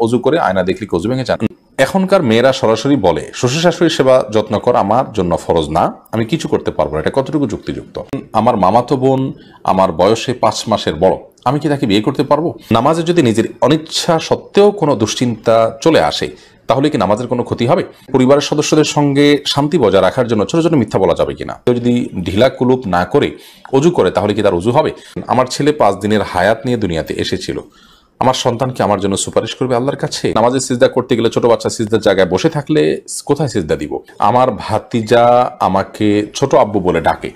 অজু করে আয়না দেখলে অজু ভেঙে যান। এখনকার মেয়েরা সরাসরি বলে শ্বশুর শাশুড়ির সেবা যত্ন করা আমার জন্য ফরজ না, আমি কিছু করতে পারবো না। এটা কতটুকু যুক্তিযুক্ত? আমার মামাতো বোন আমার বয়সে 5 মাসের বড়, আমি কি তাকে বিয়ে করতে পারবো? নামাজে যদি নিজের অনিচ্ছা সত্ত্বেও কোনো দুশ্চিন্তা চলে আসে তাহলে কি নামাজের কোনো ক্ষতি হবে? পরিবারের সদস্যদের সঙ্গে শান্তি বজায় রাখার জন্য ছোট ছোট মিথ্যা বলা যাবে কিনা? কেউ যদি ঢিলা কুলুপ না করে অজু করে তাহলে কি তার অজু হবে? আমার ছেলে 5 দিনের হায়াত নিয়ে দুনিয়াতে এসেছিল, আমার সন্তানকে আমার জন্য সুপারিশ করবে আল্লাহর কাছে? নামাজে সিজদা করতে গেলে ছোট বাচ্চা সিজদার জায়গায় বসে থাকলে কোথায় সিজদা দিব? আমার ভাতিজা আমাকে ছোট আব্বু বলে ডাকে,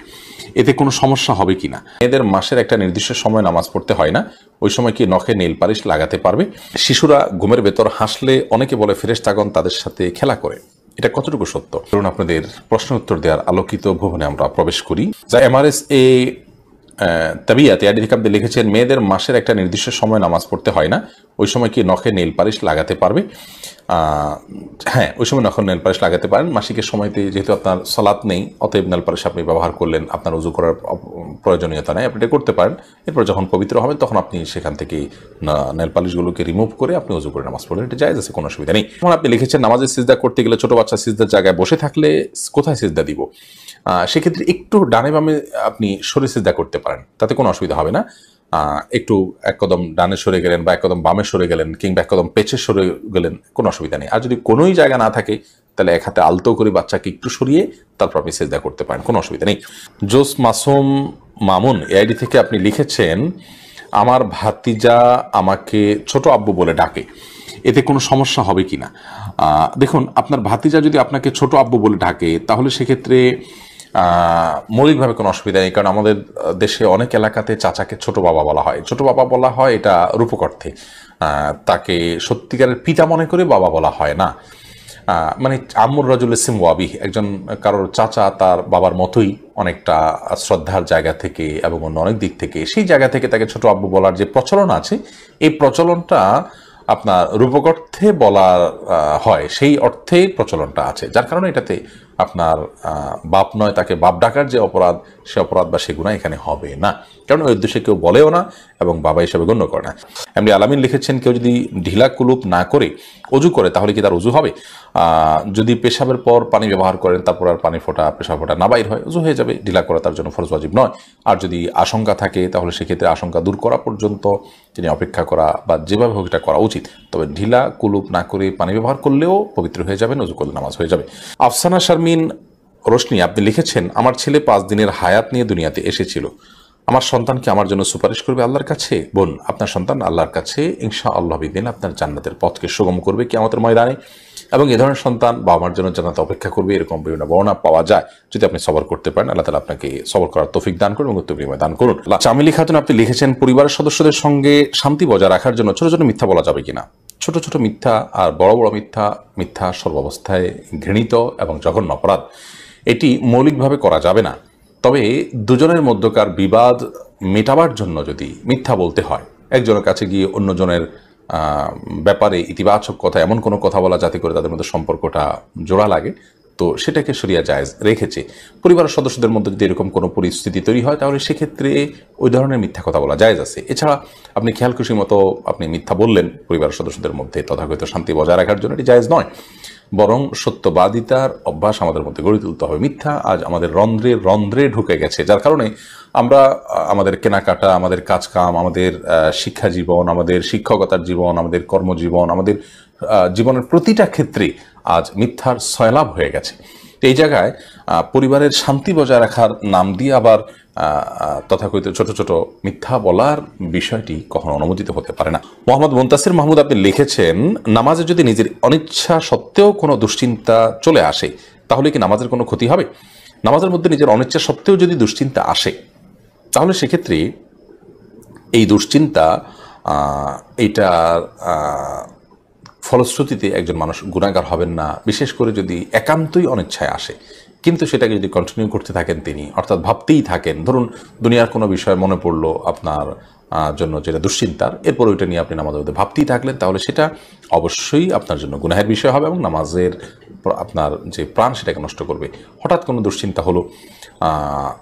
এতে কোনো সমস্যা হবে কিনা? এদের মাসের একটা নির্দিষ্ট সময় নামাজ পড়তে হয় না, ওই সময় কি নখে নেল পালিশ লাগাতে পারবে? শিশুরা ঘুমের ভেতর হাসলে অনেকে বলে ফেরেশতাগণ তাদের সাথে খেলা করে, এটা কতটুকু সত্য? ধরুন আপনাদের প্রশ্ন উত্তর দেওয়ার আলোকিত ভবনে আমরা প্রবেশ করি। যা এমআরএস এ তাবিয়াতে আপনি লিখেছেন, মেয়েদের মাসের একটা নির্দিষ্ট সময় নামাজ পড়তে হয় না, ওই সময় কি নখে নেল পালিশ লাগাতে পারবে? হ্যাঁ, ওই সময় নখে নেল পালিশ লাগাতে পারেন। মাসিকের সময়তে যেহেতু আপনার সালাত নেই, অতএব নেল পালিশ আপনি ব্যবহার করলেন, আপনার উজু করার প্রয়োজনীয়তা নেই, আপনি এটা করতে পারেন। এরপর যখন পবিত্র হবেন তখন আপনি সেখান থেকে নেল পালিশগুলোকে রিমুভ করে আপনি উজু করে নামাজ পড়লেন, এটা জায়েজ আছে, কোনো অসুবিধা নেই। এখন আপনি লিখেছেন, নামাজে সিজদা করতে গেলে ছোট বাচ্চা সিজদার জায়গায় বসে থাকলে কোথায় সিজদা দিব? সেক্ষেত্রে একটু ডানে বামে আপনি সরে সিজদা করতে পারেন, তাতে কোনো অসুবিধা হবে না। একটু এক কদম ডানে সরে গেলেন বা এক কদম বামে সরে গেলেন কিংবা এক কদম পেছে সরে গেলেন, কোনো অসুবিধা নেই। আর যদি কোনোই জায়গা না থাকে তাহলে এক হাতে আলতো করে বাচ্চাকে একটু সরিয়ে তারপর আপনি সিজদা করতে পারেন, কোনো অসুবিধা নেই। জোস মাসুম মামুন এআইডি থেকে আপনি লিখেছেন, আমার ভাতিজা আমাকে ছোট আব্বু বলে ডাকে, এতে কোনো সমস্যা হবে কিনা? দেখুন, আপনার ভাতিজা যদি আপনাকে ছোট আব্বু বলে ডাকে তাহলে সেক্ষেত্রে মৌলিকভাবে কোনো অসুবিধা নেই, কারণ আমাদের দেশে অনেক এলাকাতে চাচাকে ছোট বাবা বলা হয়। ছোট বাবা বলা হয় এটা রূপক অর্থে, তাকে সত্যিকারের পিতা মনে করে বাবা বলা হয় না। মানে আম্মুর রাজুল ইসিম ওয়াবি, একজন কারোর চাচা তার বাবার মতোই অনেকটা শ্রদ্ধার জায়গা থেকে এবং অন্য অনেক দিক থেকে সেই জায়গা থেকে তাকে ছোট আব্বু বলার যে প্রচলন আছে, এই প্রচলনটা আপনার রূপক অর্থে বলা হয়, সেই অর্থেই প্রচলনটা আছে, যার কারণে এটাতে আপনার বাপ নয় তাকে বাপ ডাকার যে অপরাধ, সে অপরাধ বা সে গুনাহ এখানে হবে না, কারণ ওই উদ্দেশ্যে কেউ বলেও না এবং বাবা হিসাবে গণ্য করে না। এমনি আলামিন লিখেছেন, কেউ যদি ঢিলা কুলুপ না করে অজু করে তাহলে কি তার অজু হবে? যদি পেশাবের পর পানি ব্যবহার করেন তারপর আর পানি ফোটা পেশাব ফোটা না বাইর হয়, অজু হয়ে যাবে, ঢিলা করা তার জন্য ফরজ ওয়াজিব নয়। আর যদি আশঙ্কা থাকে তাহলে সেক্ষেত্রে আশঙ্কা দূর করা পর্যন্ত তিনি অপেক্ষা করা বা যেভাবে হোক এটা করা উচিত। তবে ঢিলা কুলুপ না করে পানি ব্যবহার করলেও পবিত্র হয়ে যাবেন, অজু করলে নামাজ হয়ে যাবে। আফসানা শারমিন রোশনি আপনি লিখেছেন, আমার ছেলে 5 দিনের হায়াত নিয়ে দুনিয়াতে এসেছিল, আমার সন্তানকে আমার জন্য সুপারিশ করবে আল্লাহর কাছে? বোন, আপনার সন্তান আল্লাহর কাছে ইনশাআল্লাহ বিদিন আপনার জান্নাতের পথকে সুগম করবে কিয়ামতের ময়দানে, এবং এ ধরনের সন্তান বাবা মার জন্য জান্নাতে অপেক্ষা করবে, এরকম বিভিন্ন বর্ণনা পাওয়া যায়। যদি আপনি সবর করতে পারেন, আল্লাহ তাআলা আপনাকে সবর করার তৌফিক দান করুন এবং উত্তম বিনিময় দান করুন। চামেলি খাতুন আপনি লিখেছেন, পরিবারের সদস্যদের সঙ্গে শান্তি বজায় রাখার জন্য ছোট ছোট মিথ্যা বলা যাবে কিনা? ছোট ছোট মিথ্যা আর বড় বড় মিথ্যা, মিথ্যা সর্বাবস্থায় ঘৃণিত এবং জঘন্য অপরাধ, এটি মৌলিকভাবে করা যাবে না। তবে দুজনের মধ্যকার বিবাদ মেটাবার জন্য যদি মিথ্যা বলতে হয়, একজনের কাছে গিয়ে অন্যজনের ব্যাপারে ইতিবাচক কথা, এমন কোনো কথা বলা যাতে করে তাদের মধ্যে সম্পর্কটা জোড়া লাগে, তো সেটাকে শরিয়া জায়েজ রেখেছে। পরিবারের সদস্যদের মধ্যে যদি এরকম কোনো পরিস্থিতি তৈরি হয় তাহলে সেক্ষেত্রে ওই ধরনের মিথ্যা কথা বলা জায়েজ আছে। এছাড়া আপনি খেয়াল খুশি মতো আপনি মিথ্যা বললেন পরিবারের সদস্যদের মধ্যে তথাকথিত শান্তি বজায় রাখার জন্য, এটি জায়েজ নয়। বরং সত্যবাদিতার অভ্যাস আমাদের মধ্যে গড়ে তুলতে হবে। মিথ্যা আজ আমাদের রন্ধ্রে রন্ধ্রে ঢুকে গেছে, যার কারণে আমরা আমাদের কেনাকাটা, আমাদের কাজকাম, আমাদের শিক্ষা জীবন, আমাদের শিক্ষকতার জীবন, আমাদের কর্মজীবন, আমাদের জীবনের প্রতিটা ক্ষেত্রে আজ মিথ্যার সয়লাভ হয়ে গেছে। এই জায়গায় পরিবারের শান্তি বজায় রাখার নাম দিয়ে আবার তথাকথিত ছোট ছোট মিথ্যা বলার বিষয়টি কখনো অনুমোদিত হতে পারে না। মোহাম্মদ মুনতাসির মাহমুদ আপনি লিখেছেন, নামাজে যদি নিজের অনিচ্ছা সত্ত্বেও কোনো দুশ্চিন্তা চলে আসে তাহলে কি নামাজের কোনো ক্ষতি হবে? নামাজের মধ্যে নিজের অনিচ্ছা সত্ত্বেও যদি দুশ্চিন্তা আসে তাহলে সেক্ষেত্রে এই দুশ্চিন্তা এইটার ফলশ্রুতিতে একজন মানুষ গুনাহগার হবেন না, বিশেষ করে যদি একান্তই অনিচ্ছায় আসে। কিন্তু সেটাকে যদি কন্টিনিউ করতে থাকেন তিনি, অর্থাৎ ভাবতেই থাকেন, ধরুন দুনিয়ার কোনো বিষয় মনে পড়লো, আপনার জন্য যেটা দুশ্চিন্তার, এরপর ওইটা নিয়ে আপনি নামাজের মধ্যে ভাবতেই থাকলেন, তাহলে সেটা অবশ্যই আপনার জন্য গুনাহের বিষয় হবে এবং নামাজের আপনার যে প্রাণ সেটাকে নষ্ট করবে। হঠাৎ কোনো দুশ্চিন্তা হলো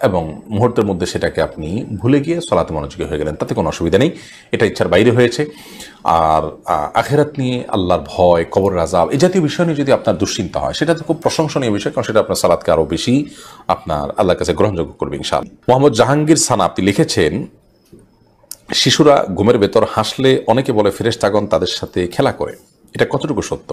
এবং মুহূর্তের মধ্যে সেটাকে আপনি ভুলে গিয়ে সলাতে মনোযোগী হয়ে গেলেন, তাতে কোনো অসুবিধা নেই, এটা ইচ্ছার বাইরে হয়েছে। আর আখেরাত নিয়ে, আল্লাহর ভয়, কবরের আযাব, এই জাতীয় বিষয় নিয়ে যদি আপনার দুশ্চিন্তা হয়, সেটা তো খুব প্রশংসনীয় বিষয়, কারণ সেটা আপনার সালাতকে আরও বেশি আপনার আল্লাহর কাছে গ্রহণযোগ্য করবে ইনশাআল্লাহ। মোহাম্মদ জাহাঙ্গীর সানা আপনি লিখেছেন, শিশুরা ঘুমের ভেতর হাসলে অনেকে বলে ফেরেশতাগণ তাদের সাথে খেলা করে, এটা কতটুকু সত্য?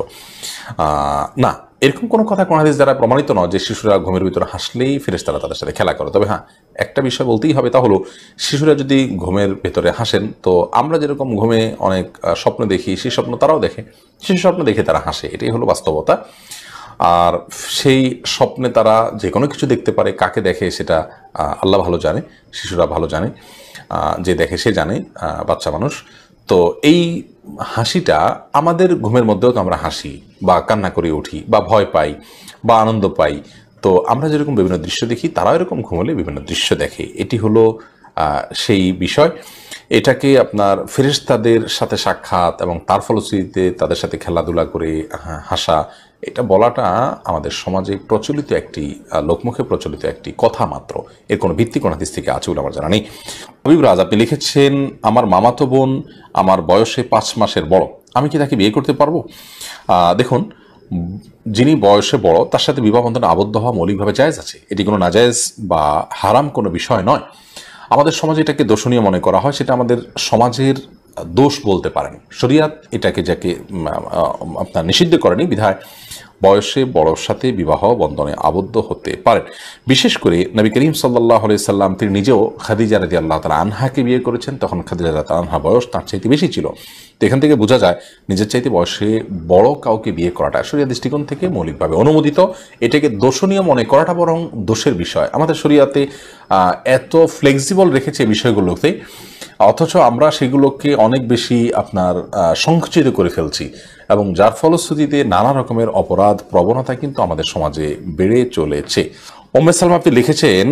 না, এরকম কোনো কথা কোন হাদিস দ্বারা প্রমাণিত নয় যে শিশুরা ঘুমের ভিতরে হাসলেই ফেরেশতারা তাদের সাথে খেলা করে। তবে হ্যাঁ, একটা বিষয় বলতেই হবে, তা হলো শিশুরা যদি ঘুমের ভেতরে হাসেন, তো আমরা যেরকম ঘুমে অনেক স্বপ্ন দেখি, সেই স্বপ্ন তারাও দেখে, সেই স্বপ্ন দেখে তারা হাসে, এটাই হলো বাস্তবতা। আর সেই স্বপ্নে তারা যে কোনো কিছু দেখতে পারে, কাকে দেখে সেটা আল্লাহ ভালো জানে, শিশুরা ভালো জানে, যে দেখে সে জানে, বাচ্চা মানুষ। তো এই হাসিটা আমাদের ঘুমের মধ্যেও তো আমরা হাসি বা কান্না করে উঠি বা ভয় পাই বা আনন্দ পাই। তো আমরা যেরকম বিভিন্ন দৃশ্য দেখি, তারাও এরকম ঘুমলে বিভিন্ন দৃশ্য দেখে, এটি হলো সেই বিষয়। এটাকে আপনার ফেরেশতাদের সাথে সাক্ষাৎ এবং তার ফলশ্রুতিতে তাদের সাথে খেলাধুলা করে হাসা, এটা বলাটা আমাদের সমাজে প্রচলিত একটি লোকমুখে প্রচলিত একটি কথা মাত্র, এর কোনো ভিত্তি কোন হাদিস থেকে আছে বলে আমার জানা নেই। হাবিবরাজ আপনি লিখেছেন, আমার মামাতো বোন আমার বয়সে 5 মাসের বড়, আমি কি তাকে বিয়ে করতে পারবো? দেখুন, যিনি বয়সে বড় তার সাথে বিবাহ বন্ধনে আবদ্ধ হওয়া মৌলিকভাবে জায়েজ আছে, এটি কোনো নাজায়েজ বা হারাম কোনো বিষয় নয়। আমাদের সমাজে এটাকে দোষণীয় মনে করা হয়, সেটা আমাদের সমাজের দোষ বলতে পারেন। শরিয়াত এটাকে যাকে আপনার নিষিদ্ধ করেনি, বিধায় বয়সে বড়র সাথে বিবাহ বন্ধনে আবদ্ধ হতে পারেন। বিশেষ করে নবী করিম সাল্লাল্লাহু আলাইহি সাল্লাম তিনি নিজেও খাদিজা রাদিয়াল্লাহু তাআলা আনহাকে বিয়ে করেছেন, তখন খাদিজা রাদিয়াল্লাহু তাআলা আনহা বয়স তার চাইতে বেশি ছিল। তো এখান থেকে বোঝা যায় নিজের চাইতে বয়সে বড় কাউকে বিয়ে করাটা শরিয়া দৃষ্টিকোণ থেকে মৌলিকভাবে অনুমোদিত, এটাকে দোষণীয় মনে করাটা বরং দোষের বিষয়। আমাদের শরিয়াতে এত ফ্লেক্সিবল রেখেছে বিষয়গুলোতে, অথচ আমরা সেগুলোকে অনেক বেশি আপনার সংকুচিত করে ফেলছি এবং যার ফলশ্রুতিতে নানা রকমের অপরাধ প্রবণতা কিন্তু আমাদের সমাজে বেড়ে চলেছে। উম্মে সালমা আপনি লিখেছেন,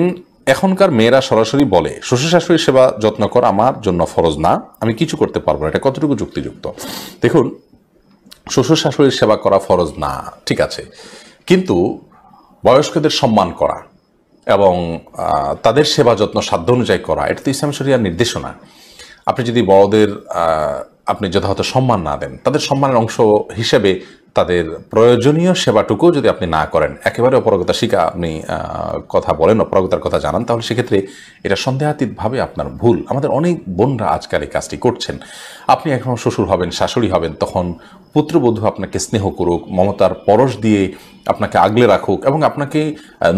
এখনকার মেয়েরা সরাসরি বলে শ্বশুর শাশুড়ির সেবা যত্ন করা আমার জন্য ফরজ না, আমি কিছু করতে পারবো না, এটা কতটুকু যুক্তিযুক্ত? দেখুন, শ্বশুর শাশুড়ির সেবা করা ফরজ না, ঠিক আছে, কিন্তু বয়স্কদের সম্মান করা এবং তাদের সেবা যত্ন সাধ্য অনুযায়ী করা, এটা তো ইসলাম শরিয়ার নির্দেশনা। আপনি যদি বড়দের আপনি যথাযথ সম্মান না দেন, তাদের সম্মানের অংশ হিসেবে তাদের প্রয়োজনীয় সেবাটুকু যদি আপনি না করেন, একেবারে অপারগতা শিখা আপনি কথা বলেন, অপারগতার কথা জানান, তাহলে সেক্ষেত্রে এটা সন্দেহাতীতভাবে আপনার ভুল। আমাদের অনেক বোনরা আজকাল এই কাজটি করছেন। আপনি এখন শ্বশুর হবেন, শাশুড়ি হবেন, তখন পুত্রবধূ আপনাকে স্নেহ করুক, মমতার পরশ দিয়ে আপনাকে আগলে রাখুক এবং আপনাকে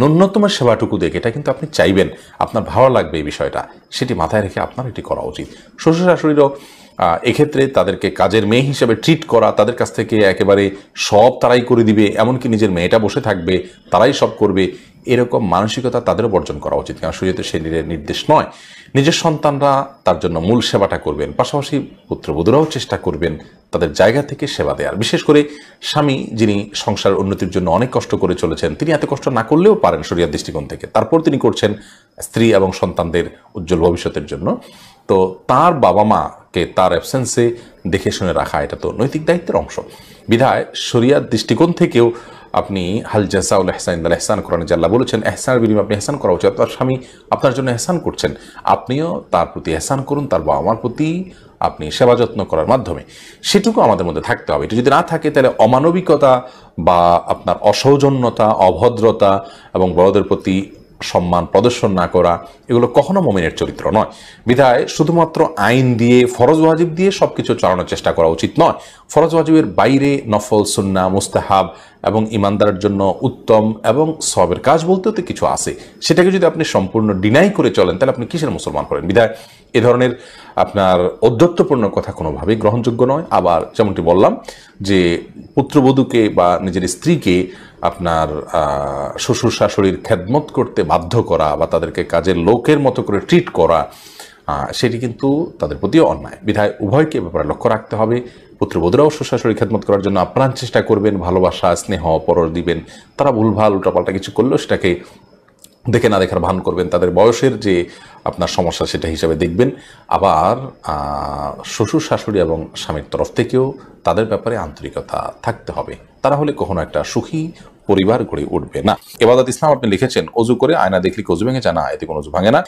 ন্যূনতম সেবাটুকু দেখে, এটা কিন্তু আপনি চাইবেন, আপনার ভালো লাগবে এই বিষয়টা, সেটি মাথায় রেখে আপনার এটি করা উচিত। শ্বশুর শাশুড়িরও এক্ষেত্রে তাদেরকে কাজের মেয়ে হিসেবে ট্রিট করা, তাদের কাছ থেকে একেবারে সব তারাই করে দিবে, এমনকি নিজের মেয়েটা বসে থাকবে, তারাই সব করবে, এরকম মানসিকতা তাদেরও বর্জন করা উচিত, কারণ শরীয়তে সে নির্দেশ নয়। নিজের সন্তানরা তার জন্য মূল সেবাটা করবেন, পাশাপাশি পুত্রবধূরাও চেষ্টা করবেন তাদের জায়গা থেকে সেবা দেওয়ার। বিশেষ করে স্বামী যিনি সংসারের উন্নতির জন্য অনেক কষ্ট করে চলেছেন, তিনি এত কষ্ট না করলেও পারেন শরিয়ার দৃষ্টিকোণ থেকে, তারপর তিনি করছেন স্ত্রী এবং সন্তানদের উজ্জ্বল ভবিষ্যতের জন্য। তো তার বাবা মাকে তার অ্যাবসেন্সে দেখে শুনে রাখা, এটা তো নৈতিক দায়িত্বের অংশ। বিধায় শরিয়ার দৃষ্টিকোণ থেকেও আপনি হাল জাযাউল ইহসান ইল্লাল ইহসান, কোরআনে আল্লাহ বলেছেন ইহসানের বিনিময়ে আপনি ইহসান করা উচিত। আপনার স্বামী আপনার জন্য ইহসান করছেন, আপনিও তার প্রতি ইহসান করুন, তার বাবা মার প্রতি আপনি সেবা যত্ন করার মাধ্যমে। সেটুকু আমাদের মধ্যে থাকতে হবে। এটা যদি না থাকে, তাহলে অমানবিকতা বা আপনার অসৌজন্যতা, অভদ্রতা এবং বড়দের প্রতি সম্মান প্রদর্শন না করা, এগুলো কখনো মুমিনের চরিত্র নয়। বিধায় শুধুমাত্র আইন দিয়ে, ফরজ ওয়াজিব দিয়ে সবকিছু চালানোর চেষ্টা করা উচিত নয়। ফরজ ওয়াজিবের বাইরে নফল, সুন্নাহ, মুস্তাহাব এবং ইমানদারের জন্য উত্তম এবং সওয়াবের কাজ বলতেও তো কিছু আছে, সেটাকে যদি আপনি সম্পূর্ণ ডিনাই করে চলেন, তাহলে আপনি কিসের মুসলমান করেন? বিধায় এ ধরনের আপনার ঔদ্ধত্যপূর্ণ কথা কোনোভাবেই গ্রহণযোগ্য নয়। আবার যেমনটি বললাম যে পুত্রবধূকে বা নিজের স্ত্রীকে আপনার শ্বশুর শাশুড়ির খেদমত করতে বাধ্য করা বা তাদেরকে কাজের লোকের মতো করে ট্রিট করা, সেটি কিন্তু তাদের প্রতিও অন্যায়। বিধায় উভয়কে ব্যাপারে লক্ষ্য রাখতে হবে। পুত্রবধূরাও শ্বশুর শাশুড়ির খেদমত করার জন্য আপ্রাণ চেষ্টা করবেন, ভালোবাসা, স্নেহ, পরশ দিবেন। তারা ভুলভাল উল্টাপাল্টা কিছু করলেও সেটাকে দেখে না দেখার ভান করবেন, তাদের বয়সের যে আপনার সমস্যা সেটা হিসাবে দেখবেন। আবার শ্বশুর শাশুড়ি এবং স্বামীর তরফ থেকেও তাদের ব্যাপারে আন্তরিকতা থাকতে হবে, তারা হলে কখনো একটা সুখী পরিবার গড়ে উঠবে না। এবাদত ইসলাম আপনি লিখেছেন, অজু করে আয়না দেখলে কি অজু ভেঙে যায়? না, এতে কোনো অজু ভাঙে না।